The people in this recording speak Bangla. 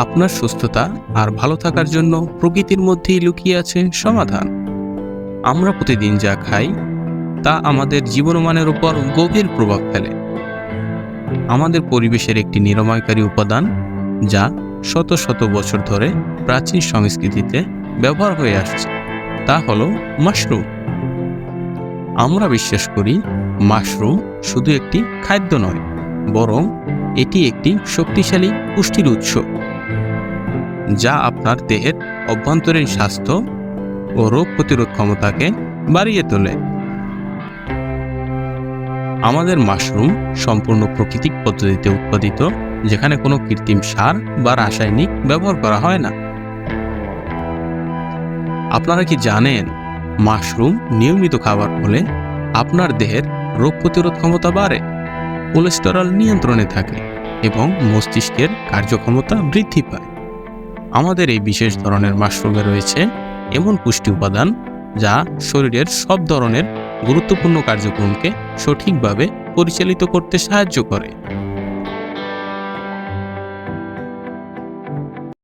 আপনার সুস্থতা আর ভালো থাকার জন্য প্রকৃতির মধ্যেই লুকিয়ে আছে সমাধান। আমরা প্রতিদিন যা খাই তা আমাদের জীবনমানের উপর গভীর প্রভাব ফেলে। আমাদের পরিবেশের একটি নিরাময়কারী উপাদান যা শত শত বছর ধরে প্রাচীন সংস্কৃতিতে ব্যবহার হয়ে আসছে তা হলো মাশরুম। আমরা বিশ্বাস করি মাশরুম শুধু একটি খাদ্য নয়, বরং এটি একটি শক্তিশালী পুষ্টির উৎস যা আপনার দেহের অভ্যন্তরীণ স্বাস্থ্য ও রোগ প্রতিরোধ ক্ষমতাকে বাড়িয়ে তোলে। আমাদের মাশরুম সম্পূর্ণ প্রাকৃতিক পদ্ধতিতে উৎপাদিত, যেখানে কোনো কৃত্রিম সার বা রাসায়নিক ব্যবহার করা হয় না। আপনারা কি জানেন মাশরুম নিয়মিত খাবার ফলে আপনার দেহের রোগ প্রতিরোধ ক্ষমতা বাড়ে, কোলেস্টেরল নিয়ন্ত্রণে থাকে এবং মস্তিষ্কের কার্যক্ষমতা বৃদ্ধি পায়? আমাদের এই বিশেষ ধরনের মাশরুমে রয়েছে এমন পুষ্টি উপাদান যা শরীরের সব ধরনের গুরুত্বপূর্ণ কার্যক্রমকে সঠিকভাবে পরিচালিত করতে সাহায্য করে।